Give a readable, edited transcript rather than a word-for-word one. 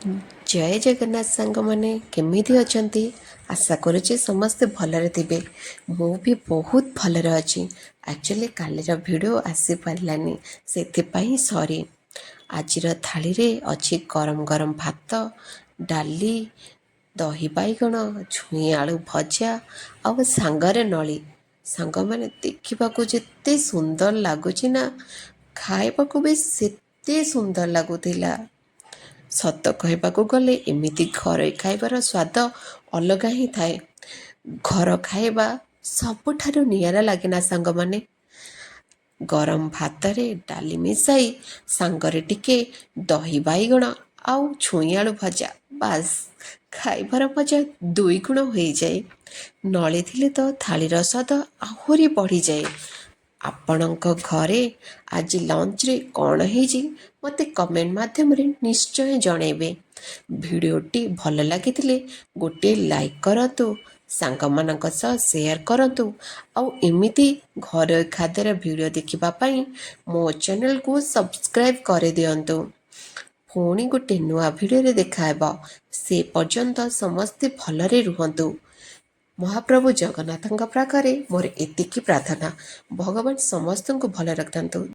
जय जगन्नाथ सांग मैंने केमिति अछंती आशा करुचे समस्ते भलरे थिबे। मु भी बहुत भलरे अछि। एक्चुअली कालीर वीडियो आसी पारलानी सेथिपाई सॉरी। आजिर थाली रे अछि गरम गरम भात, डाली, दही बाइगण, छुई आलू भजा और सांगरे नली। सांग माने देखिबाकू जेते सुंदर लागुची ना, खाइबाकू भी सेते सुंदर लागुथिला। ସତ କହିବାକୁ ଗଲେ ଏମିତି ଘରୋଇ ଖାଇବାର ସ୍ୱାଦ ଅଲଗା ହିଁ ଥାଏ। ଘର ଖାଇବା ସବୁଠାରୁ ନିଆରା ଲାଗେନା ସାଙ୍ଗମାନେ। ଗରମ ଭାତରେ ଡାଲି ମିଶାଇ ସାଙ୍ଗରେ ଟିକେ ଦହି ବାଇଗଣ ଆଉ ଛୁଇଁ ଆଳୁ ଭଜା, ବାସ୍ ଖାଇବାର ମଜା ଦୁଇ ଗୁଣ ହୋଇଯାଏ। ନଳି ଥିଲେ ତ ଥାଳିର ସ୍ୱାଦ ଆହୁରି ବଢ଼ିଯାଏ। ଆପଣଙ୍କ ଘରେ ଆଜି ଲଞ୍ଚରେ କ'ଣ ହେଇଛି ମୋତେ କମେଣ୍ଟ ମାଧ୍ୟମରେ ନିଶ୍ଚୟ ଜଣାଇବେ। ଭିଡ଼ିଓଟି ଭଲ ଲାଗିଥିଲେ ଗୋଟିଏ ଲାଇକ୍ କରନ୍ତୁ, ସାଙ୍ଗମାନଙ୍କ ସହ ସେୟାର କରନ୍ତୁ ଆଉ ଏମିତି ଘରୋଇ ଖାଦ୍ୟର ଭିଡ଼ିଓ ଦେଖିବା ପାଇଁ ମୋ ଚ୍ୟାନେଲକୁ ସବସ୍କ୍ରାଇବ୍ କରିଦିଅନ୍ତୁ। ପୁଣି ଗୋଟେ ନୂଆ ଭିଡ଼ିଓରେ ଦେଖାହେବ। ସେ ପର୍ଯ୍ୟନ୍ତ ସମସ୍ତେ ଭଲରେ ରୁହନ୍ତୁ। ମହାପ୍ରଭୁ ଜଗନ୍ନାଥଙ୍କ ପାଖରେ ମୋର ଏତିକି ପ୍ରାର୍ଥନା, ଭଗବାନ ସମସ୍ତଙ୍କୁ ଭଲ ରଖିଥାନ୍ତୁ।